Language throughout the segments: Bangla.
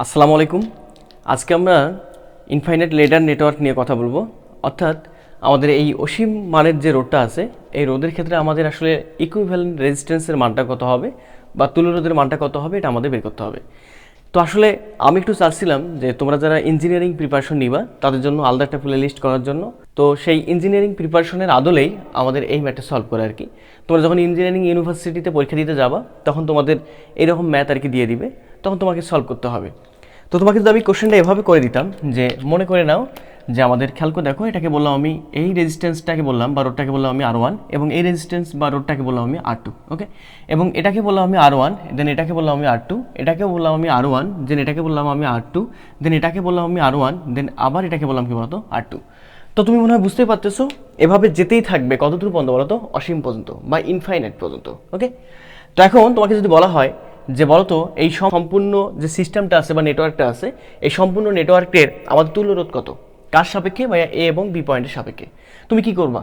আসসালামু আলাইকুম। আজকে আমরা ইনফাইনাইট লেডার নেটওয়ার্ক নিয়ে কথা বলবো। অর্থাৎ আমাদের এই অসীম মানের যে রোধটা আছে, এই রোধের ক্ষেত্রে আমাদের আসলে ইকুইভ্যালেন্ট রেজিস্ট্যান্সের মানটা কত হবে বা তুল্যরোধের মানটা কত হবে, এটা আমাদের বের করতে হবে। তো আসলে আমি একটু চাচ্ছিলাম যে তোমরা যারা ইঞ্জিনিয়ারিং প্রিপারেশন নিবা তাদের জন্য আলাদা একটা প্লে লিস্ট করার জন্য। তো সেই ইঞ্জিনিয়ারিং প্রিপারেশনের আদলেই আমাদের এই ম্যাথটা সলভ করে আর কি। তোমরা যখন ইঞ্জিনিয়ারিং ইউনিভার্সিটিতে পরীক্ষা দিতে যাবা তখন তোমাদের এরকম ম্যাথ আর কি দিয়ে দিবে, তখন তোমাকে সলভ করতে হবে। তো তোমাকে যদি আমি কোশ্চেনটা এভাবে করে দিতাম যে মনে করে নাও যে আমাদের খেয়াল করে দেখো, এটাকে বললাম আমি এই রেজিস্ট্যান্সটাকে বললাম বা রোডটাকে বললাম আমি R1 এবং এই রেজিস্ট্যান্স বা রোডটাকে বললাম আমি R2, ওকে। এবং এটাকে বললাম আমি R1, দেন এটাকে বললাম আমি R2, এটাকে বললাম আমি R1, দেন এটাকে বললাম আমি R2, দেন এটাকে বললাম আমি R1, দেন আবার এটাকে বললাম কি বলতো R2। তো তুমি মনে হয় বুঝতেই পারতেছো এভাবে যেতেই থাকবে কতদূর পর্যন্ত বলতো, অসীম পর্যন্ত বা ইনফাইনাইট পর্যন্ত, ওকে। তো এখন তোমাকে যদি বলা হয় যে বলতো এই সম্পূর্ণ যে সিস্টেমটা আছে বা নেটওয়ার্কটা আছে, এই সম্পূর্ণ নেটওয়ার্কের আমাদের তুল্যরোধ কত, কার সাপেক্ষে বা এ এবং বি পয়েন্টের সাপেক্ষে, তুমি কি করবা?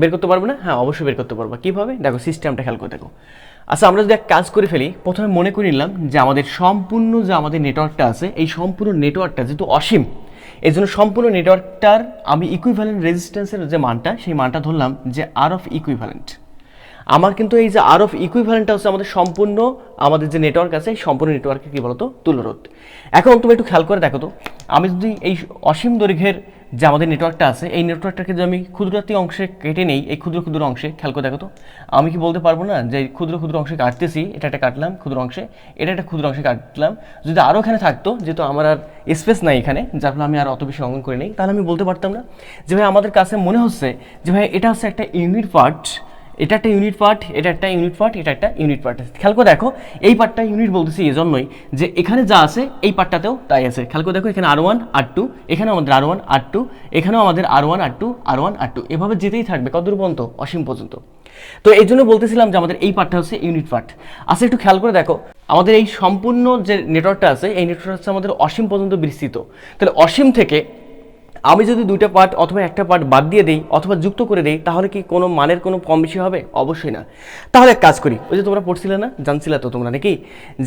বের করতে পারবে না? হ্যাঁ, অবশ্যই বের করতে পারবা। কীভাবে? দেখো সিস্টেমটা খেয়াল করে দেখো। আচ্ছা, আমরা যদি এক কাজ করে ফেলি, প্রথমে মনে করে নিলাম যে আমাদের সম্পূর্ণ যে আমাদের নেটওয়ার্কটা আছে, এই সম্পূর্ণ নেটওয়ার্কটা যেহেতু অসীম, এই জন্য সম্পূর্ণ নেটওয়ার্কটার আমি ইকুইভ্যালেন্ট রেজিস্ট্যান্সের যে মানটা, সেই মানটা ধরলাম যে আর অফ ইকুইভ্যালেন্ট। আমার কিন্তু এই যে আর অফ ইকুইভ্যালেন্টটা হচ্ছে আমাদের সম্পূর্ণ আমাদের যে নেটওয়ার্ক আছে, এই সম্পূর্ণ নেটওয়ার্কে কী বলতো, তুল্যরোধ। এখন তুমি একটু খেয়াল করে দেখো তো, আমি যদি এই অসীম দৈর্ঘ্যের যে আমাদের নেটওয়ার্কটা আছে, এই নেটওয়ার্কটাকে যদি আমি ক্ষুদ্রাতি অংশে কেটে নেই, এই ক্ষুদ্র ক্ষুদ্র অংশে, খেয়াল করে দেখো তো, আমি কি বলতে পারবো না যে ক্ষুদ্র ক্ষুদ্র অংশে কাটতেছি, এটা একটা কাটলাম ক্ষুদ্র অংশে, এটা একটা ক্ষুদ্র অংশে কাটলাম। যদি আরও এখানে থাকতো, যেহেতু আমার আর স্পেস নাই এখানে, যার ফলে আমি আর অত বেশি অঙ্কন করে নেই, তাহলে আমি বলতে পারতাম না যে ভাই আমাদের কাছে মনে হচ্ছে যে ভাই এটা হচ্ছে একটা ইউনিট পার্ট, এটা একটা ইউনিট পার্ট, এটা একটা ইউনিট পার্ট, এটা একটা ইউনিট পার্ট। খেয়াল করে দেখো, এই পার্টটা ইউনিট বলতেছি এই জন্যই যে এখানে যা আছে এই পার্টটাতেও তাই আছে। খেয়াল করে দেখো, এখানে R1 R2, এখানেও আমাদের R1 R2, এখানেও আমাদের R1 R2 R1 R2, এভাবে যেতেই থাকবে কতদূর পর্যন্ত, অসীম পর্যন্ত। তো এই জন্য বলতেছিলাম যে আমাদের এই পার্টটা হচ্ছে ইউনিট পার্ট। আচ্ছা, একটু খেয়াল করে দেখো, আমাদের এই সম্পূর্ণ যে নেটওয়ার্কটা আছে, এই নেটওয়ার্কটা হচ্ছে আমাদের অসীম পর্যন্ত বিস্তৃত। তাহলে অসীম থেকে আমি যদি দুইটা পার্ট অথবা একটা পার্ট বাদ দিয়ে দিই অথবা যুক্ত করে দিই, তাহলে কি কোনো মানের কোনো কম বেশি হবে? অবশ্যই না। তাহলে এক কাজ করি, ওই যে তোমরা পড়ছিলে না, জানছিলে তো তোমরা নাকি,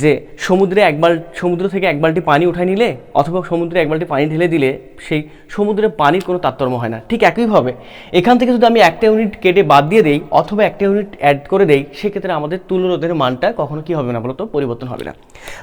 যে সমুদ্র থেকে এক বালতি পানি উঠাই নিলে অথবা সমুদ্রে এক বালতি পানি ঢেলে দিলে সেই সমুদ্রের পানির কোনো তারতম্য হয় না। ঠিক একইভাবে এখান থেকে যদি আমি একটা ইউনিট কেটে বাদ দিয়ে দিই অথবা একটা ইউনিট অ্যাড করে দেই, সেক্ষেত্রে আমাদের তুল্যরোধের মানটা কখনো কি হবে না বলো তো, পরিবর্তন হবে না।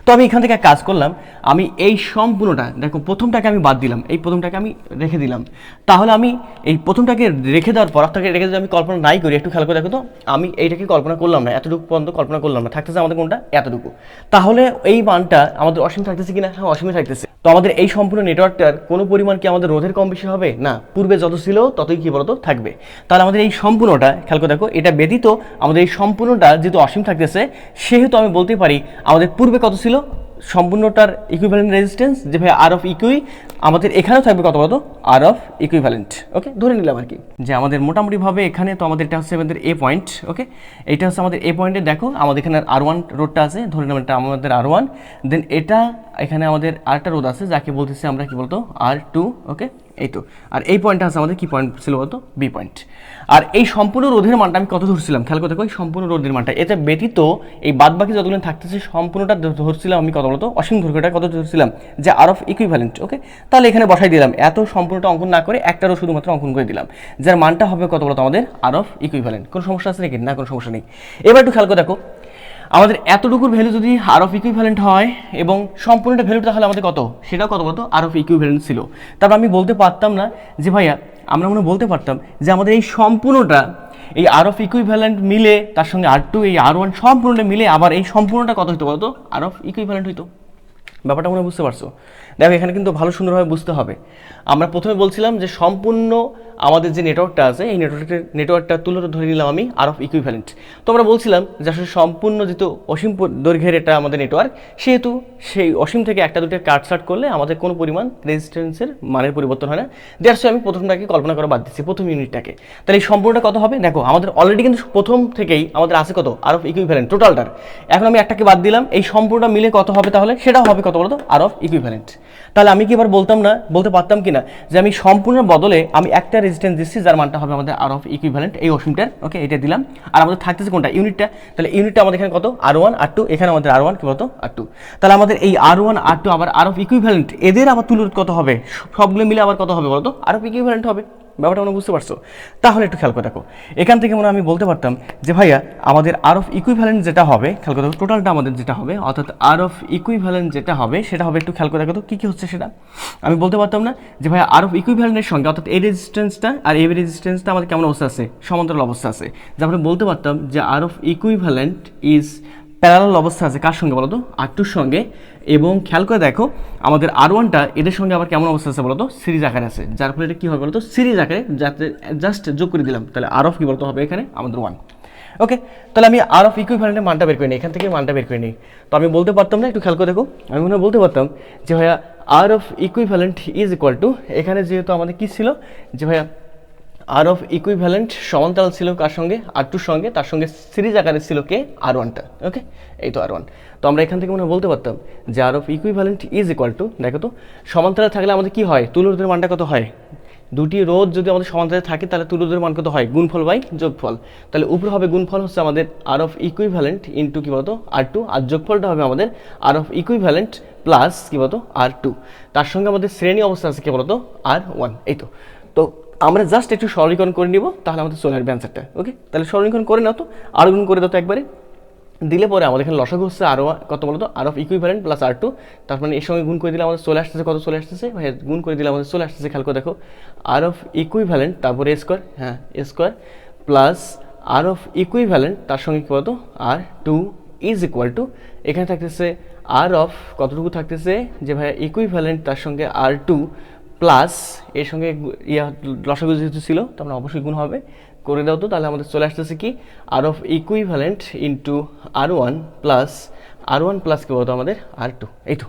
তো আমি এখান থেকে এক কাজ করলাম, আমি এই সম্পূর্ণটা দেখো, প্রথমটাকে আমি বাদ দিলাম, এই প্রথমটাকে আমি রেখে দিলাম। তাহলে আমি এই প্রথমটাকে রেখে দেওয়ার পর আপনাকে রেখে যদি আমি কল্পনা নাই করি, একটু খেয়াল করে দেখো তো, আমি এইটাকে কল্পনা করলাম না, এতটুকু পর্যন্ত কল্পনা করলাম না, থাকতেছে আমাদের কোনটা, এতটুকু। তাহলে এই মানটা আমাদের অসীম থাকতেছে কিনা? হ্যাঁ, অসীমে থাকতেছে। তো আমাদের এই সম্পূর্ণ নেটওয়ার্কটার কোনো পরিমাণ কি আমাদের রোধের কম বেশি হবে? না, পূর্বে যত ছিল ততই কি বলতো থাকবে। তাহলে আমাদের এই সম্পূর্ণটা খেয়াল করে দেখো, এটা ব্যতীত আমাদের এই সম্পূর্ণটা যেহেতু অসীম থাকতেছে, সেহেতু আমি বলতে পারি আমাদের পূর্বে কত ছিল, সম্পূর্ণটার ইকুইভ্যালেন্ট রেজিস্ট্যান্স যে ভাই আর অফ ইকুই, আমাদের এখানেও থাকবে কত বলতো, আর অফ ইকুইভ্যালেন্ট, ওকে। ধরে নিলাম আর কি যে আমাদের মোটামুটিভাবে এখানে তো আমাদের এটা হচ্ছে আমাদের এ পয়েন্ট, ওকে। এইটা হচ্ছে আমাদের এ পয়েন্টে, দেখো আমাদের এখানে R1 রোডটা আছে, ধরে নিলাম এটা আমাদের R1, দেন এটা এখানে আমাদের আরেকটা রোড আছে যাকে বলতেছি আমরা কি বলতো R2, ওকে। এই তো, আর এই পয়েন্টটা আছে আমাদের কি পয়েন্ট ছিল বলতো, বি পয়েন্ট। আর এই সম্পূর্ণ রোধের মানটা আমি কত ধরছিলাম, খেয়াল করে দেখো, এই সম্পূর্ণ রোধের মানটা, এটা ব্যতীত এই বাদবাকি যতগুলো থাকতেছে সম্পূর্ণটা ধরছিলাম আমি কত বলতো, অসীম দৈর্ঘ্যটা কত ধরছিলাম, যে আর অফ ইকুইভ্যালেন্ট, ওকে। তাহলে এখানে বসাই দিলাম, এত সম্পূর্ণটা অঙ্কন না করে একটারও শুধুমাত্র অঙ্কন করে দিলাম, যার মানটা হবে কত বলতো আমাদের আর অফ ইকুইভ্যালেন্ট। কোনো সমস্যা আছে নাকি? না, কোনো সমস্যা নেই। এবার একটু খেয়াল করে দেখো, আমাদের এতটুকুর ভ্যালু যদি আর অফ ইকুইভ্যালেন্ট হয় এবং সম্পূর্ণটা ভ্যালুটা তাহলে আমাদের কত, সেটাও কত বলতো, আর অফ ইকুইভ্যালেন্ট ছিল। তারপর আমি বলতে পারতাম না যে ভাইয়া, আমরা মনে বলতে পারতাম যে আমাদের এই সম্পূর্ণটা এই আর অফ ইকুইভ্যালেন্ট মিলে তার সঙ্গে R2 এই R1 সম্পূর্ণটা মিলে আবার এই সম্পূর্ণটা কত হইতো বলতো, আর অফ ইকুইভ্যালেন্ট হইতো। ব্যাপারটা মনে বুঝতে পারছো? দেখো, এখানে কিন্তু ভালো সুন্দরভাবে বুঝতে হবে। আমরা প্রথমে বলছিলাম যে সম্পূর্ণ আমাদের যে নেটওয়ার্কটা আছে, এই নেটওয়ার্কটা তুলনা ধরে নিলাম আমি আর অফ ইকুইভ্যালেন্ট। তো আমরা বলছিলাম যে আসলে সম্পূর্ণ যেহেতু অসীম দৈর্ঘ্যের এটা আমাদের নেটওয়ার্ক, সেহেতু সেই অসীম থেকে একটা দুটো কাটছাট করলে আমাদের কোনো পরিমাণ রেজিস্ট্যান্সের মানের পরিবর্তন হয় না। দ্যাটস আমি প্রথমটাকে কল্পনা করা বাদ দিচ্ছি, প্রথম ইউনিটটাকে। তাহলে এই সম্পূর্ণটা কত হবে? দেখো, আমাদের অলরেডি কিন্তু প্রথম থেকেই আমাদের আছে কত, আর অফ ইকুইভ্যালেন্ট টোটালটার। এখন আমি একটাকে বাদ দিলাম, এই সম্পূর্ণটা মিলে কত হবে তাহলে, সেটাও হবে কত বলতো, আর অফ ইকুইভ্যালেন্ট। তাহলে আমি কি এবার বলতে পারতাম কিনা যে আমি সম্পূর্ণ বদলে আমি একটা রেজিস্ট্যান্স দিচ্ছি যার মানটা হবে আমাদের আর অফ ইকুইভ্যালেন্ট এই অসীমটার, ওকে এটা দিলাম। আর আমাদের থাকতেছে কোনটা ইউনিটটা, তাহলে ইউনিটটা আমাদের এখানে কত R1 R2, এখানে আমাদের R1 কি বলতো R2। তাহলে আমাদের এই R1 R2 আবার আর অফ ইকুইভ্যালেন্ট, এদের আবার তুলনা কত হবে, সবগুলো মিলে আবার কত হবে বলতো আর অফ ইকুইভ্যালেন্ট হবে। ব্যাপারটা মনে বুঝতে পারছো? তাহলে একটু খেয়াল করে দেখো, এখান থেকে মনে আমি বলতে পারতাম যে ভাইয়া আমাদের আর অফ ইকুইভ্যালেন্ট যেটা হবে, খেয়াল করে দেখো টোটালটা আমাদের যেটা হবে, অর্থাৎ আর অফ ইকুইভ্যালেন্ট যেটা হবে সেটা হবে, একটু খেয়াল করে দেখো তো কী কী হচ্ছে সেটা। আমি বলতে পারতাম না যে ভাইয়া আর অফ ইকুইভ্যালেন্টের সঙ্গে অর্থাৎ এই রেজিস্ট্যান্সটা আর এই রেজিস্ট্যান্সটা আমাদের কেমন অবস্থা আছে, সমান্তরাল অবস্থা আছে। তারপরে বলতে পারতাম যে R of equivalent is parallel অবস্থা আছে কার সঙ্গে বলতো R2 সঙ্গে, এবং খেয়াল করে দেখো আমাদের R1টা এদের সঙ্গে আবার কেমন অবস্থা আছে বলতো সিরিজ আকারে আছে, যার ফলে এটা কী হবে বলতো সিরিজ আকারে, যাতে জাস্ট যোগ করে দিলাম, তাহলে আর অফ কী বলতো হবে এখানে আমাদের 1। ওকে, তাহলে আমি আর অফ ইকুইভ্যালেন্টের মানটা বের করে নিই, এখান থেকে মানটা বের করে নিই। তো আমি বলতে পারতাম না, একটু খেয়াল করে দেখো, আমি মনে হয় বলতে পারতাম যে ভাইয়া R of equivalent is equal to, এখানে যেহেতু আমাদের কী ছিল যে ভাইয়া আর অফ ইকুইভ্যালেন্ট সমান্তরাল ছিল কার সঙ্গে R2 সঙ্গে, তার সঙ্গে সিরিজ আকারে ছিল কে R1টা, ওকে এই তো R1। তো আমরা এখান থেকে মনে বলতে পারতাম যে R of equivalent is equal to, দেখো তো সমান্তরাল থাকলে আমাদের কি হয়, তুল্য রোধের মানটা কত হয়, দুটি রোধ যদি আমাদের সমান্তরালে থাকে তাহলে তুল্য রোধের মান কত হয়, গুণফল বাই যোগফল। তাহলে উপরে হবে গুণফল হচ্ছে আমাদের আর অফ ইকুইভ্যালেন্ট ইন্টু কী বলতো R2, আর যোগফলটা হবে আমাদের আর অফ ইকুইভ্যালেন্ট প্লাস কী বলতো R2, তার সঙ্গে আমাদের শ্রেণী অবস্থা আছে কী বলতো R1। এই তো তো আমরা জাস্ট একটু সরলীকরণ করে নিব, তাহলে আমাদের চলে আসবে অ্যান্সারটা। ওকে, তাহলে সরলীকরণ করে নাও তো, আর গুণ করে দাও তো একবারে, দিলে পরে আমাদের এখানে লসাগু হচ্ছে আর কত বলতো আর অফ ইকুইভ্যালেন্ট প্লাস R2, তার মানে এর সঙ্গে গুণ করে দিলে আমাদের চলে আসতেছে কত, চলে আসতেছে ভাই গুণ করে দিলে আমাদের চলে আসতেছে, খেয়াল করে দেখো আর অফ ইকুইভ্যালেন্ট তারপরে এ স্কোয়ার, হ্যাঁ A square plus R of equivalent তার সঙ্গে কী বলতো R2 ইজ ইকুয়াল টু, এখানে থাকতেছে আর অফ কতটুকু থাকতেছে যে ভাই ইকুইভ্যালেন্ট তার সঙ্গে R2 প্লাস এর সঙ্গে লসাগু যেহেতু ছিল তো আমরা অবশ্যই গুণ হবে, করে দাও তো, তাহলে আমাদের চলে আসতেছে কি R of equivalent into R1 plus কী বলতো আমাদের R2। এই তো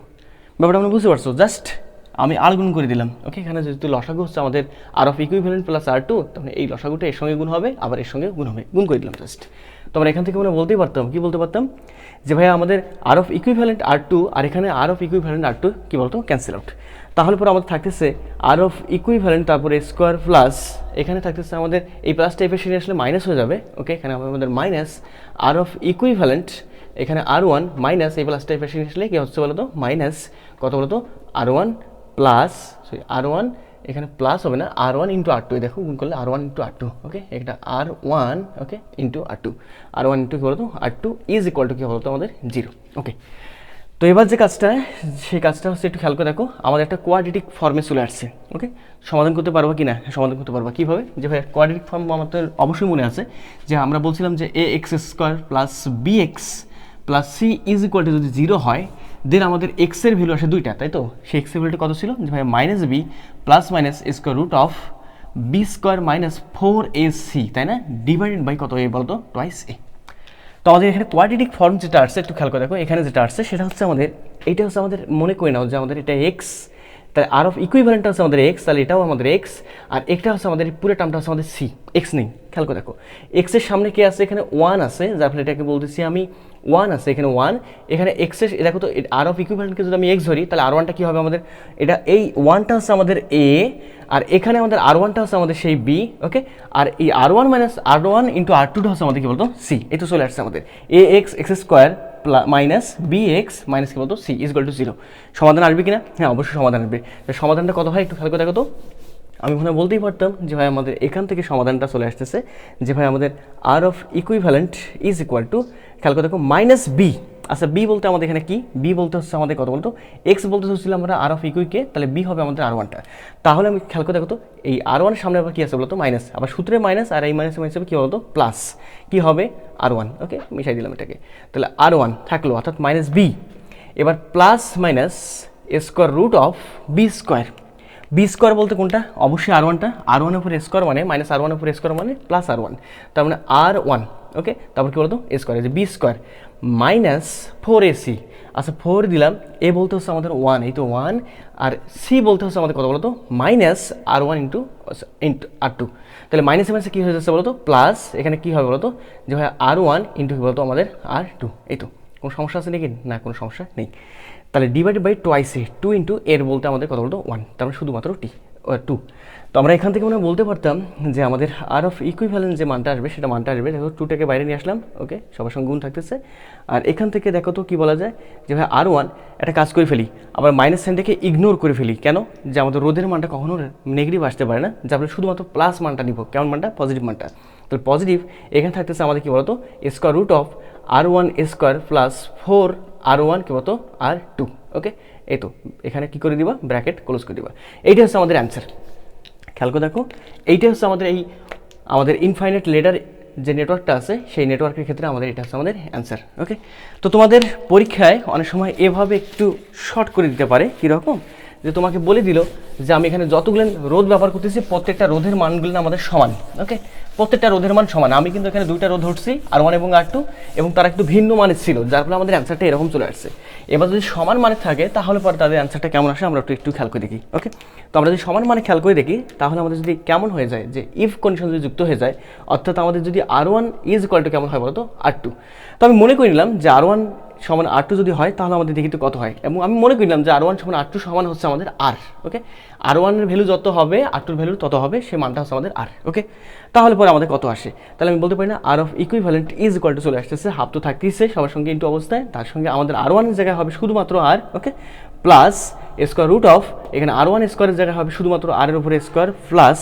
ব্যাপারটা আমরা বুঝতে পারছো, জাস্ট আমি আর গুণ করে দিলাম। ওকে, এখানে যেহেতু লসাগু হচ্ছে আমাদের R of equivalent plus R2, তাহলে এই লসাগুটা এর সঙ্গে গুণ হবে, আবার এর সঙ্গে গুণ হবে, গুণ করে দিলাম জাস্ট। তো আমরা এখান থেকে আমরা বলতেই পারতাম, কি বলতে পারতাম যে ভাইয়া আমাদের আর অফ ইকুইভ্যালেন্ট R2 আর এখানে আর অফ ইকুইভ্যালেন্ট R2 কী বলতো ক্যান্সেল আউট। তাহলে পরে আমাদের থাকতেছে আর অফ ইকুইভ্যালেন্ট তারপরে স্কোয়ার প্লাস এখানে থাকতেছে আমাদের এই প্লাস টাইপের সিরিজ আসলে মাইনাস হয়ে যাবে। ওকে, এখানে আমাদের মাইনাস আর অফ ইকুইভ্যালেন্ট এখানে R1 মাইনাস এই প্লাস টাইপের সিরিজ আসলে কী হচ্ছে বলো তো মাইনাস কত বলো তো R1 প্লাস R1 এখানে প্লাস হবে না R1 ইন্টু R2, দেখো গুণ করলে R1 ইন্টু R2। ওকে, একটা R1 ওকে ইন্টু R2, R1 ইন্টু কী বলতো R2 ইজ ইকুয়াল টু কী বলতো আমাদের 0। ওকে, তো এবার যে কাজটা সেই কাজটা হচ্ছে একটু খেয়াল করে দেখো, আমাদের একটা কোয়াড্রেটিক ফর্মে চলে আসছে। ওকে, সমাধান করতে পারবো কি না, সমাধান করতে পারবো কীভাবে, যে ভাই কোয়াড্রেটিক ফর্ম আমাদের অবশ্যই মনে আছে যে আমরা বলছিলাম যে ax square plus bx plus c is equal two যদি 0 হয়, দেন আমাদের এক্সের ভ্যালু আসে দুইটা, তাই তো সেই এক্সের ভ্যালুটা কত ছিল যে ভাই minus b plus minus square root of b square minus 4ac, তাই না, ডিভাইডেড বাই কত এ বলতো টোয়াইস এ। তো আমাদের এখানে কোয়াড্রেটিক ফর্ম যেটা আসছে একটু খেয়াল করে দেখো, এখানে যেটা আসছে সেটা হচ্ছে আমাদের এইটা হচ্ছে আমাদের মনে করে নাও যে আমাদের এটা এক্স, তাহলে আর অফ ইকুইভ্যালেন্টটা হচ্ছে আমাদের এক্স, তাহলে এটাও আমাদের এক্স, আর একটা হচ্ছে আমাদের পুরো টার্মটা হচ্ছে আমাদের সি, এক্স নেই। খেয়াল করে দেখো এক্সের সামনে কি আছে, এখানে 1 আছে, যার ফলে এটাকে বলতেছি আমি 1 আছে, এখানে 1, এখানে এক্সের দেখো তো আর অফ ইকুইভ্যালেন্টকে যদি আমি এক্স ধরি তাহলে R1টা কী হবে আমাদের, এটা এই 1টা হচ্ছে আমাদের এ, আর এখানে আমাদের R1টা হচ্ছে আমাদের সেই বি। ওকে, আর এই R1 মাইনাস R1 ইন্টু R2টা হচ্ছে আমাদের কী বলতো সি। এই তো চলে আসছে আমাদের A x x square minus B x minus কী বলতো সি ইজ ইকুয়াল টু 0। সমাধান আসবে কিনা, হ্যাঁ অবশ্যই সমাধান আসবে। সমাধানটা কত হয় একটু খেয়াল করে দেখো তো, আমি ওখানে বলতেই পারতাম যে ভাই আমাদের এখান থেকে সমাধানটা চলে আসতেছে যে ভাই আমাদের R of equivalent is equal to, খেয়াল করে দেখো মাইনাস বি। আচ্ছা বি বলতে আমাদের এখানে কি, বি বলতে হচ্ছে আমাদের কত বলতো এক্স বলতে হচ্ছিলাম আমরা আর অফ ইকুইকে, তাহলে বি হবে আমাদের R1টা। তাহলে আমি খেয়াল করে দেখো তো এই R1 সামনে আবার কী আছে বলতো মাইনাস, আবার সূত্রে মাইনাস, আর এই মাইনাসে মাইনাস হবে কী বলতো প্লাস, কী হবে R1। ওকে, মিশাই দিলাম এটাকে, তাহলে R1 থাকলো অর্থাৎ মাইনাস বি, এবার plus minus square root of b square. B square বলতে কোনটা, অবশ্যই R1টা, R1 উপর স্কোয়ার মানে মাইনাস R1 উপর স্কোয়ার মানে প্লাস R1, তার মানে R1। ওকে, তারপর কী বলতো স্কোয়ার, যে বি স্কোয়ার মাইনাস 4ac। আচ্ছা 4 দিলাম, এ বলতে হচ্ছে আমাদের 1, এই তো 1, আর সি বলতে হচ্ছে আমাদের কত বলতো মাইনাস R1 ইন্টু R2, তাহলে মাইনাসে মাইনাসে কী হয়ে যাচ্ছে বলতো প্লাস, এখানে কী হবে বলতো যে ভাই R1 ইন্টু কী বলতো আমাদের R2। এই তো কোনো সমস্যা আছে নাকি, না কোনো সমস্যা নেই। তাহলে divided by twice a, 2 into এর বলতে আমাদের কত বলতো 1, তার মানে শুধুমাত্র টি। 2। তো আমরা এখান থেকে আমরা বলতে পারতাম যে আমাদের আর অফ ইকুইভ্যালেন্ট যে মানটা আসবে সেটা মানটা আসবে, দেখো 2টাকে বাইরে নিয়ে আসলাম, ওকে, সবার সঙ্গে গুণ থাকতেছে। আর এখান থেকে দেখো তো কী বলা যায় যে ভাই R1 একটা কাজ করে ফেলি, আবার মাইনাস সাইনটাকে ইগনোর করে ফেলি। কেন? যে আমাদের রোধের মানটা কখনো নেগেটিভ আসতে পারে না, যে আমরা শুধুমাত্র প্লাস মানটা নিব। কেমন মানটা? পজিটিভ মানটা। তো পজিটিভ এখানে থাকতেছে আমাদের কী বলতো square root of R1 square plus 4R1 কী বলতো R2। ওকে, এই তো এখানে কী করে দিবা, ব্র্যাকেট ক্লোজ করে দিবা। এইটা হচ্ছে আমাদের অ্যান্সার। খেয়াল করে দেখো, এইটা হচ্ছে আমাদের ইনফাইনাইট লেডার যে নেটওয়ার্কটা আছে সেই নেটওয়ার্কের ক্ষেত্রে আমাদের এটা হচ্ছে আমাদের অ্যান্সার। ওকে, তো তোমাদের পরীক্ষায় অনেক সময় এভাবে একটু শর্ট করে দিতে পারে, কীরকম, যে তোমাকে বলে দিল যে আমি এখানে যতগুলো রোধ ব্যবহার করতেছি প্রত্যেকটা রোধের মানগুলো আমাদের সমান। ওকে, প্রত্যেকটা রোধের মান সমান। আমি কিন্তু এখানে 2টা রোধ ধরছি, R1 এবং R2, এবং তারা একটু ভিন্ন মানের ছিল, যার ফলে আমাদের অ্যান্সারটা এরকম চলে আসছে। এবার যদি সমান মানে থাকে তাহলে পরে তাদের অ্যান্সারটা কেমন আসে আমরা একটু খেয়াল করে দেখি। ওকে, তো আমরা যদি সমান মানে খেয়াল করে দেখি তাহলে আমাদের যদি কেমন হয়ে যায়, যে ইফ কন্ডিশন যদি যুক্ত হয়ে যায়, অর্থাৎ আমাদের যদি R1 ইজ ইকুয়াল টু কেমন হয় বলতো R2। তো আমি মনে করে নিলাম যে R1 সমান R2 যদি হয় তাহলে আমাদের দেখি তো কত হয়, এবং আমি মনে করলাম যে R1 সমান R2 সমান হচ্ছে আমাদের R। ওকে, R1 এর ভ্যালু যত হবে R2 এর ভ্যালু তত হবে, সে মানটা হচ্ছে আমাদের R। ওকে, তাহলে পরে আমাদের কত আসে, তাহলে আমি বলতে পারি না R of equivalent is equal to চলে আসতেছে, হাফ তো থাকতেইছে সবার সঙ্গে ইন্টু অবস্থায়, তার সঙ্গে আমাদের R1 এর জায়গায় হবে শুধুমাত্র R। Okay, plus square root of এখানে R1 স্কোয়ারের জায়গায় হবে শুধুমাত্র R এর উপরে স্কোয়ার, প্লাস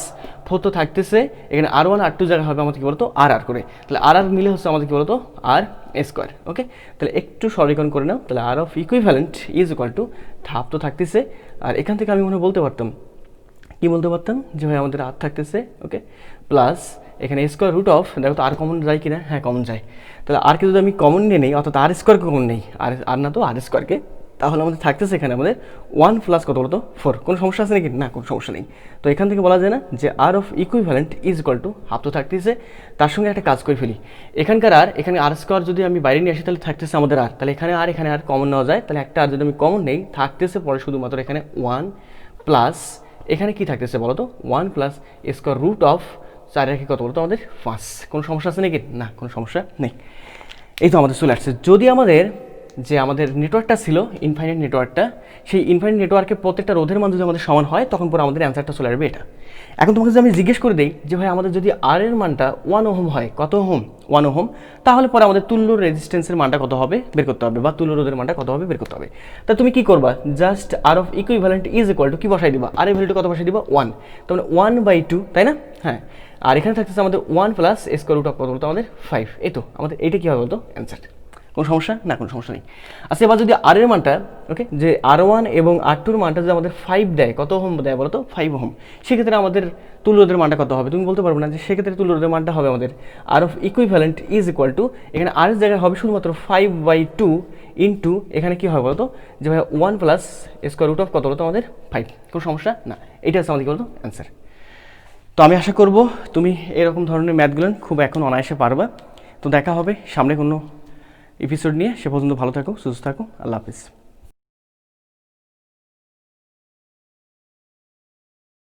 4 তো থাকতেছে, এখানে R1 R2 জায়গায় হবে আমাদের কী বলতো R করে, তাহলে আর মিলে হচ্ছে আমাদের কী বলতো R স্কোয়ার। ওকে, তাহলে একটু সরলীকরণ করে নাও, তাহলে R of equivalent is equal to half তো থাকতেছে, আর এখান থেকে আমি মনে বলতে পারতাম কি বলতে পারতাম যে ভাই আমাদের আর থাকতেছে। ওকে, প্লাস এখানে স্কোয়ার রুট অফ, দেখো তো আর কমন যায় কিনা, হ্যাঁ কমন যায়, তাহলে আরকে যদি আমি কমন নিয়ে নেই, অর্থাৎ আর স্কোয়ারকে কমন নেই, আর না তো আর স্কোয়ারকে, তাহলে আমাদের থাকতেছে এখানে আমাদের 1 প্লাস কত বলতো 4। কোনো সমস্যা আছে নাকি? না, কোনো সমস্যা নেই। তো এখান থেকে বলা যায় না যে R of equivalent is equal to half তো থাকতেছে, তার সঙ্গে একটা কাজ করে ফেলি, এখানকার আর এখানে আর স্কোয়ার যদি আমি বাইরে নিয়ে আসি তাহলে থাকতেছে আমাদের আর, তাহলে এখানে আর কমন নেওয়া যায়, তাহলে একটা আর যদি আমি কমন নেই থাকতেছে পরে শুধুমাত্র এখানে 1 প্লাস এখানে কি থাকতেছে বলো তো 1 প্লাস স্কোয়ার রুট অফ 4 রেখে কত বলতো আমাদের 5। কোনো সমস্যা আছে নাকি? না, কোনো সমস্যা নেই। এই তো আমাদের চলে আসছে। যদি আমাদের নেটওয়ার্কটা ছিল ইনফাইনাইট নেটওয়ার্কটা, সেই ইনফাইনাইট নেটওয়ার্কের প্রত্যেকটা রোধের মান যদি আমাদের সমান হয় তখন পরে আমাদের অ্যান্সারটা চলে আসবে এটা। এখন তোমাকে যদি আমি জিজ্ঞেস করে দিই যে ভাই আমাদের যদি আর এর মানটা 1 ওহম হয়, কত ওহম? 1 ওহম, তাহলে পরে আমাদের তুল্য রেজিস্ট্যান্সের মানটা কত হবে বের করতে হবে, বা তুল্য রোধের মানটা কত হবে বের করতে হবে। তা তুমি কি করবা? Just R of equivalent is equal to কি বসাই দিবা, আর এর ভ্যালুটা কত বসাই দিবা 1, তাহলে 1/2, তাই না? হ্যাঁ, আর এখানে থাকতেছে আমাদের 1 প্লাস স্কোয়ার রুট অফ কত বলতো আমাদের 5। এই তো আমাদের এইটা কী হবে বলতো অ্যান্সার। কোনো সমস্যা? না, কোনো সমস্যা নেই। আচ্ছা, এবার যদি আর এর মানটা, ওকে, যে R1 এবং R2 মানটা যদি আমাদের 5 দেয়, কত ওহম দেয় বলো তো 5 ওহম, সেক্ষেত্রে আমাদের তুল্য রোধের মানটা কত হবে? তুমি বলতে পারবে না, যে সেক্ষেত্রে তুল্য রোধের মানটা হবে আমাদের R of equivalent is equal to, এখানে আর এর জায়গায় হবে শুধুমাত্র 5/2 ইন্টু এখানে কী হবে বলতো যে ভাই 1 প্লাস স্কোয়ার রুট অফ কত বলতো আমাদের 5। কোনো সমস্যা না, এটা হচ্ছে আমাদের কি বলতো অ্যান্সার। তো আমি আশা করব তুমি এরকম ধরনের ম্যাথগুলো খুব এখন অনায়াসে পারবা। তো দেখা হবে সামনে কোনো এপিসোড নিয়ে, সে পর্যন্ত ভালো থাকো, সুস্থ থাকো, আল্লাহ হাফিজ।